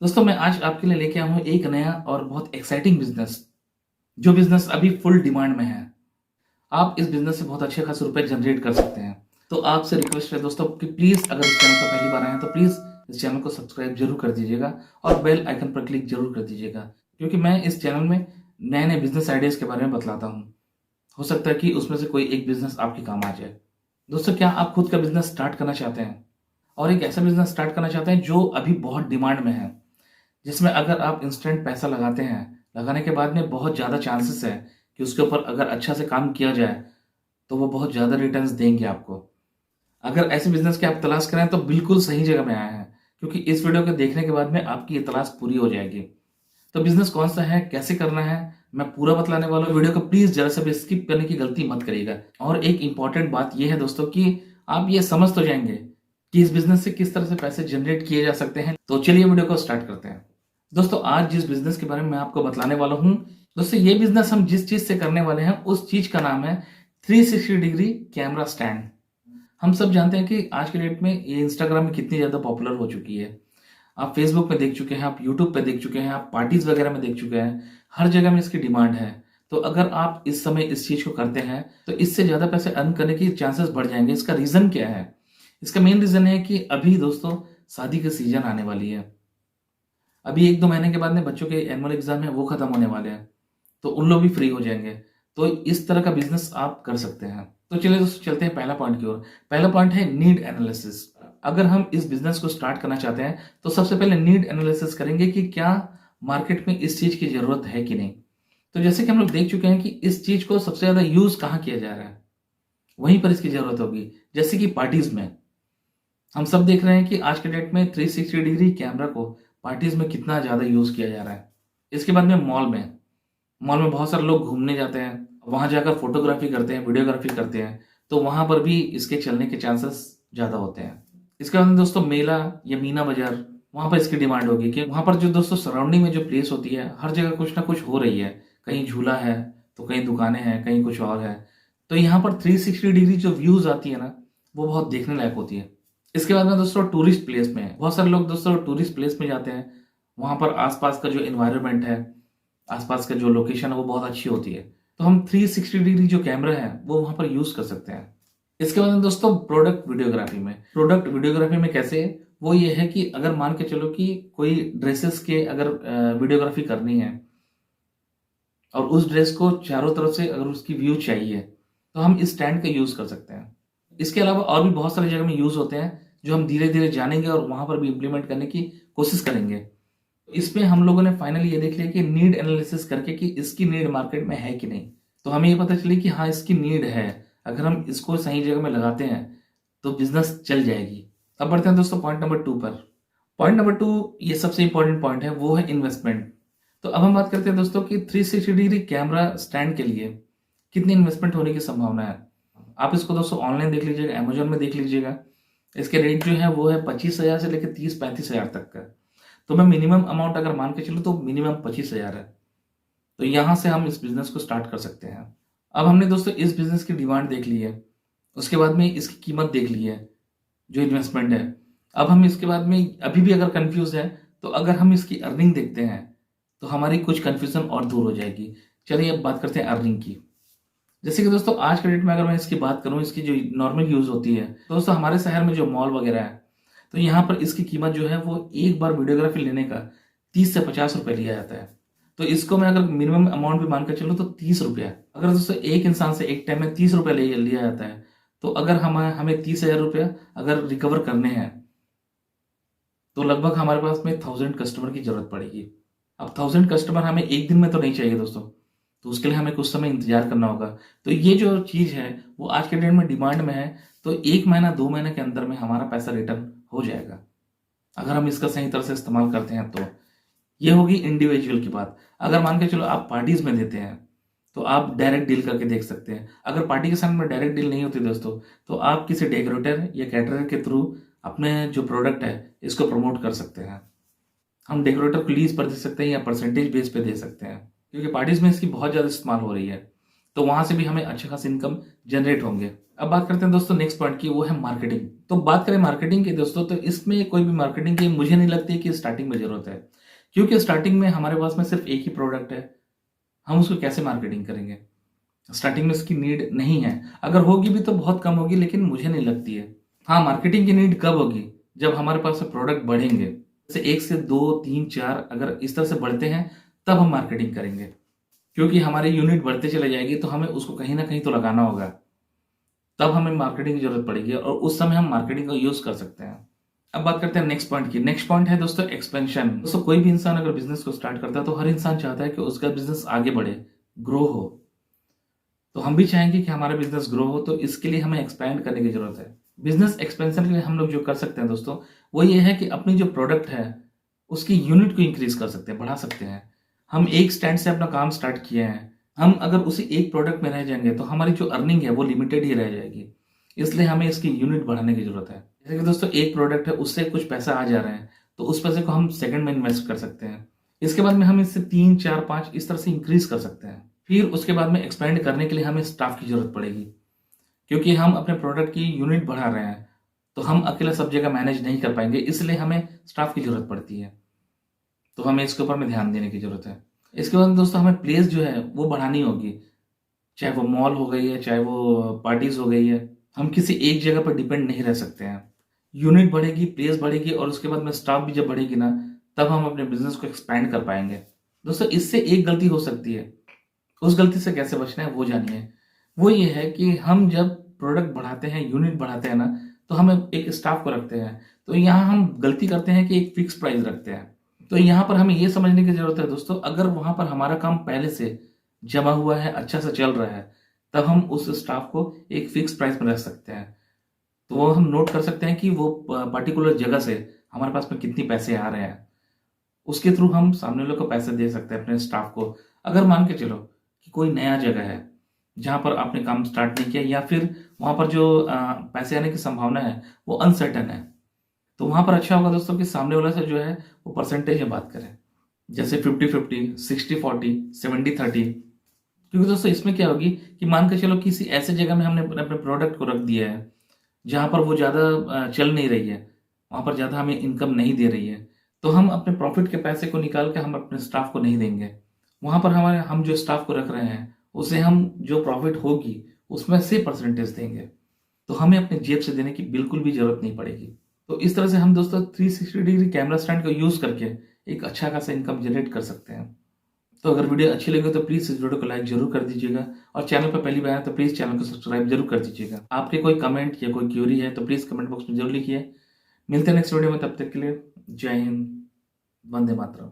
दोस्तों मैं आज आपके लिए लेके आया हूँ एक नया और बहुत एक्साइटिंग बिजनेस, जो बिजनेस अभी फुल डिमांड में है। आप इस बिजनेस से बहुत अच्छे खासे रुपए जनरेट कर सकते हैं। तो आपसे रिक्वेस्ट है दोस्तों कि प्लीज़ अगर इस चैनल पर पहली बार आए हैं तो प्लीज़ इस चैनल को सब्सक्राइब जरूर कर दीजिएगा और बेल आइकन पर क्लिक जरूर कर दीजिएगा, क्योंकि मैं इस चैनल में नए नए बिजनेस आइडियाज़ के बारे में बतलाता हूँ। हो सकता है कि उसमें से कोई एक बिजनेस आपके काम आ जाए। दोस्तों, क्या आप खुद का बिजनेस स्टार्ट करना चाहते हैं और एक ऐसा बिजनेस स्टार्ट करना चाहते हैं जो अभी बहुत डिमांड में है, जिसमें अगर आप इंस्टेंट पैसा लगाते हैं, लगाने के बाद में बहुत ज़्यादा चांसेस है कि उसके ऊपर अगर अच्छा से काम किया जाए तो वो बहुत ज़्यादा रिटर्न्स देंगे आपको। अगर ऐसे बिजनेस की आप तलाश करें तो बिल्कुल सही जगह में आए हैं, क्योंकि इस वीडियो को देखने के बाद में आपकी ये तलाश पूरी हो जाएगी। तो बिजनेस कौन सा है, कैसे करना है, मैं पूरा बतलाने वाला हूँ। वीडियो को प्लीज़ जरा सा भी स्किप करने की गलती मत करिएगा। और एक इंपॉर्टेंट बात यह है दोस्तों कि आप ये समझ तो जाएंगे कि इस बिजनेस से किस तरह से पैसे जनरेट किए जा सकते हैं। तो चलिए वीडियो को स्टार्ट करते हैं। दोस्तों, आज जिस बिजनेस के बारे में मैं आपको बतलाने वाला हूँ, दोस्तों ये बिजनेस हम जिस चीज से करने वाले हैं उस चीज का नाम है 360 डिग्री कैमरा स्टैंड। हम सब जानते हैं कि आज के डेट में ये इंस्टाग्राम में कितनी ज्यादा पॉपुलर हो चुकी है। आप फेसबुक पे देख चुके हैं, आप यूट्यूब पे देख चुके हैं, आप पार्टीज वगैरह में देख चुके हैं। हर जगह में इसकी डिमांड है। तो अगर आप इस समय इस चीज को करते हैं तो इससे ज्यादा पैसे अर्न करने की चांसेस बढ़ जाएंगे। इसका रीजन क्या है? इसका मेन रीजन है कि अभी दोस्तों शादी का सीजन आने वाली है। अभी 1-2 महीने के बाद में बच्चों के एनुअल एग्जाम है, वो खत्म होने वाले हैं। तो उन लोग भी फ्री हो जाएंगे। तो इस तरह का बिजनेस आप कर सकते हैं। तो चलिए दोस्तों, चलते हैं पहला पॉइंट की ओर। पहला पॉइंट है नीड एनालिसिस। अगर हम इस बिजनेस को स्टार्ट करना चाहते हैं तो सबसे पहले नीड एनालिसिस करेंगे कि क्या मार्केट में इस चीज की जरूरत है कि नहीं। तो जैसे कि हम लोग देख चुके हैं कि इस चीज को सबसे ज्यादा यूज कहाँ किया जा रहा है, वहीं पर इसकी जरूरत होगी। जैसे कि पार्टीज में हम सब देख रहे हैं कि आज के डेट में 360 डिग्री कैमरा को पार्टीज में कितना ज्यादा यूज किया जा रहा है। इसके बाद में मॉल में बहुत सारे लोग घूमने जाते हैं, वहां जाकर फोटोग्राफी करते हैं, वीडियोग्राफी करते हैं। तो वहां पर भी इसके चलने के चांसेस ज्यादा होते हैं। इसके बाद में दोस्तों मेला या मीना बाजार, वहां पर इसकी डिमांड होगी कि वहां पर जो दोस्तों सराउंडिंग में जो प्लेस होती है, हर जगह कुछ ना कुछ हो रही है। कहीं झूला है तो कहीं दुकानें हैं, कहीं कुछ और है। तो यहाँ पर 360 डिग्री जो व्यूज आती है ना, वो बहुत देखने लायक होती है। इसके बाद में दोस्तों टूरिस्ट प्लेस में बहुत सारे लोग दोस्तों टूरिस्ट प्लेस में जाते हैं। वहां पर आसपास का जो एनवायरनमेंट है, आसपास का जो लोकेशन है, वो बहुत अच्छी होती है। तो हम 360 डिग्री जो कैमरा है वो वहां पर यूज कर सकते हैं। इसके बाद में दोस्तों प्रोडक्ट वीडियोग्राफी में कैसे? वो ये है कि अगर मान के चलो कि कोई ड्रेसेस के अगर वीडियोग्राफी करनी है और उस ड्रेस को चारों तरफ से अगर उसकी व्यू चाहिए, तो हम इस स्टैंड का यूज कर सकते हैं। इसके अलावा और भी बहुत सारी जगह में यूज होते हैं, जो हम धीरे धीरे जानेंगे और वहां पर भी इम्प्लीमेंट करने की कोशिश करेंगे। इसमें हम लोगों ने फाइनली ये देख लिया कि नीड एनालिसिस करके कि इसकी नीड मार्केट में है कि नहीं। तो हमें ये पता चली कि हाँ, इसकी नीड है। अगर हम इसको सही जगह में लगाते हैं तो बिजनेस चल जाएगी। अब बढ़ते हैं दोस्तों पॉइंट नंबर 2 पर। पॉइंट नंबर 2 ये सबसे इंपॉर्टेंट पॉइंट है, वो है इन्वेस्टमेंट। तो अब हम बात करते हैं दोस्तों कि 360 डिग्री कैमरा स्टैंड के लिए कितनी इन्वेस्टमेंट होने की संभावना है। आप इसको दोस्तों ऑनलाइन देख लीजिएगा, अमेजोन में देख लीजिएगा। इसके रेट जो है वो है 25,000 से लेकर 30-35,000 तक का। तो मैं मिनिमम अमाउंट अगर मान के चलूँ तो मिनिमम 25,000 है। तो यहाँ से हम इस बिजनेस को स्टार्ट कर सकते हैं। अब हमने दोस्तों इस बिजनेस की डिमांड देख ली है, उसके बाद में इसकी कीमत देख ली है, जो इन्वेस्टमेंट है। अब हम इसके बाद में अभी भी अगर कंफ्यूज है, तो अगर हम इसकी अर्निंग देखते हैं तो हमारी कुछ कंफ्यूजन और दूर हो जाएगी। चलिए अब बात करते हैं अर्निंग की। जैसे कि दोस्तों आज के डेट में अगर मैं इसकी बात करूं, इसकी जो नॉर्मल यूज होती है, तो दोस्तों हमारे शहर में जो मॉल वगैरह है, तो यहाँ पर इसकी कीमत जो है वो एक बार वीडियोग्राफी लेने का 30 से 50 रुपए लिया जाता है। तो इसको मैं अगर मिनिमम अमाउंट भी मानकर चलूँ तो 30 रुपया, अगर दोस्तों एक इंसान से एक टाइम में 30 रुपया लिया जाता है, तो अगर हमें 30,000 रुपया अगर रिकवर करने हैं, तो लगभग हमारे पास में 1000 कस्टमर की जरूरत पड़ेगी। अब 1000 कस्टमर हमें एक दिन में तो नहीं चाहिए दोस्तों, तो उसके लिए हमें कुछ समय इंतजार करना होगा। तो ये जो चीज है वो आज के डेट में डिमांड में है। तो 1 महीना 2 महीने के अंदर में हमारा पैसा रिटर्न हो जाएगा, अगर हम इसका सही तरह से इस्तेमाल करते हैं। तो ये होगी इंडिविजुअल की बात। अगर मान के चलो आप पार्टीज में देते हैं, तो आप डायरेक्ट डील करके देख सकते हैं। अगर पार्टी के साथ में डायरेक्ट डील नहीं होती दोस्तों, तो आप किसी डेकोरेटर या कैटरर के थ्रू अपने जो प्रोडक्ट है इसको प्रमोट कर सकते हैं। हम डेकोरेटर को लीज पर दे सकते हैं या परसेंटेज बेस पे दे सकते हैं, क्योंकि पार्टीज में इसकी बहुत ज़्यादा इस्तेमाल हो रही है। तो वहां से भी हमें अच्छे खास इनकम जनरेट होंगे। अब बात करते हैं दोस्तों नेक्स्ट पॉइंट की, वो है मार्केटिंग। तो बात करें मार्केटिंग की दोस्तों, तो इसमें कोई भी मार्केटिंग की मुझे नहीं लगती कि स्टार्टिंग में जरूरत है, क्योंकि स्टार्टिंग में हमारे पास में सिर्फ एक ही प्रोडक्ट है, हम उसको कैसे मार्केटिंग करेंगे? स्टार्टिंग में इसकी नीड नहीं है, अगर होगी भी तो बहुत कम होगी, लेकिन मुझे नहीं लगती है। हाँ, मार्केटिंग की नीड कब होगी? जब हमारे पास प्रोडक्ट बढ़ेंगे, जैसे 1 से 2, 3, 4 अगर इस तरह से बढ़ते हैं, तब हम मार्केटिंग करेंगे, क्योंकि हमारी यूनिट बढ़ते चले जाएगी तो हमें उसको कहीं ना कहीं तो लगाना होगा, तब हमें मार्केटिंग की जरूरत पड़ेगी और उस समय हम मार्केटिंग का यूज कर सकते हैं। अब बात करते हैं नेक्स्ट पॉइंट की। नेक्स्ट पॉइंट है दोस्तों एक्सपेंशन। दोस्तों कोई भी इंसान अगर बिजनेस को स्टार्ट करता है तो हर इंसान चाहता है कि उसका बिजनेस आगे बढ़े, ग्रो हो। तो हम भी चाहेंगे कि हमारा बिजनेस ग्रो हो, तो इसके लिए हमें एक्सपैंड करने की जरूरत है। बिजनेस एक्सपेंशन के लिए हम लोग जो कर सकते हैं दोस्तों, वो ये है कि अपनी जो प्रोडक्ट है उसकी यूनिट को इंक्रीज कर सकते हैं, बढ़ा सकते हैं। हम एक स्टैंड से अपना काम स्टार्ट किए हैं, हम अगर उसी एक प्रोडक्ट में रह जाएंगे तो हमारी जो अर्निंग है वो लिमिटेड ही रह जाएगी, इसलिए हमें इसकी यूनिट बढ़ाने की जरूरत है। जैसे कि दोस्तों एक प्रोडक्ट है, उससे कुछ पैसा आ जा रहे हैं, तो उस पैसे को हम सेकंड में इन्वेस्ट कर सकते हैं। इसके बाद में हम इससे 3, 4, 5 इस तरह से इंक्रीज कर सकते हैं। फिर उसके बाद में एक्सपेंड करने के लिए हमें स्टाफ की जरूरत पड़ेगी, क्योंकि हम अपने प्रोडक्ट की यूनिट बढ़ा रहे हैं, तो हम अकेले सब जगह मैनेज नहीं कर पाएंगे, इसलिए हमें स्टाफ की जरूरत पड़ती है। तो हमें इसके ऊपर में ध्यान देने की जरूरत है। इसके बाद दोस्तों हमें प्लेस जो है वो बढ़ानी होगी, चाहे वो मॉल हो गई है, चाहे वो पार्टीज हो गई है। हम किसी एक जगह पर डिपेंड नहीं रह सकते हैं। यूनिट बढ़ेगी, प्लेस बढ़ेगी और उसके बाद में स्टाफ भी जब बढ़ेगी ना, तब हम अपने बिजनेस को एक्सपैंड कर पाएंगे। दोस्तों इससे एक गलती हो सकती है, उस गलती से कैसे बचना है वो जानिए। वो ये है कि हम जब प्रोडक्ट बढ़ाते हैं, यूनिट बढ़ाते हैं ना, तो हम एक स्टाफ को रखते हैं, तो यहाँ हम गलती करते हैं कि एक फिक्स प्राइस रखते हैं। तो यहाँ पर हमें ये समझने की जरूरत है दोस्तों, अगर वहां पर हमारा काम पहले से जमा हुआ है, अच्छा से चल रहा है, तब हम उस स्टाफ को एक फिक्स प्राइस में रख सकते हैं। तो वो हम नोट कर सकते हैं कि वो पर्टिकुलर जगह से हमारे पास में कितने पैसे आ रहे हैं, उसके थ्रू हम सामने लोग को पैसे दे सकते हैं अपने स्टाफ को। अगर मान के चलो कि कोई नया जगह है जहां पर आपने काम स्टार्ट नहीं किया, या फिर वहां पर जो पैसे आने की संभावना है वो अनसर्टन है, तो वहां पर अच्छा होगा दोस्तों कि सामने वाला से जो है वो परसेंटेज में बात करें, जैसे 50-50, 60-40, 70-30। क्योंकि दोस्तों इसमें क्या होगी कि मान के चलो किसी ऐसे जगह में हमने अपने प्रोडक्ट को रख दिया है जहां पर वो ज्यादा चल नहीं रही है, वहां पर ज्यादा हमें इनकम नहीं दे रही है, तो हम अपने प्रॉफिट के पैसे को निकाल के हम अपने स्टाफ को नहीं देंगे। वहां पर हम जो स्टाफ को रख रहे हैं उसे हम जो प्रॉफिट होगी उसमें से परसेंटेज देंगे, तो हमें अपने जेब से देने की बिल्कुल भी जरूरत नहीं पड़ेगी। तो इस तरह से हम दोस्तों 360 डिग्री कैमरा स्टैंड का यूज करके एक अच्छा खासा इनकम जनरेट कर सकते हैं। तो अगर वीडियो अच्छी लगे तो प्लीज इस वीडियो को लाइक जरूर कर दीजिएगा, और चैनल पर पहली बार आए तो प्लीज चैनल को सब्सक्राइब जरूर कर दीजिएगा। आपके कोई कमेंट या कोई क्यूरी है तो प्लीज कमेंट बॉक्स में जरूर लिखिए। मिलते हैं नेक्स्ट वीडियो में, तब तक के लिए जय हिंद, वंदे मातरम।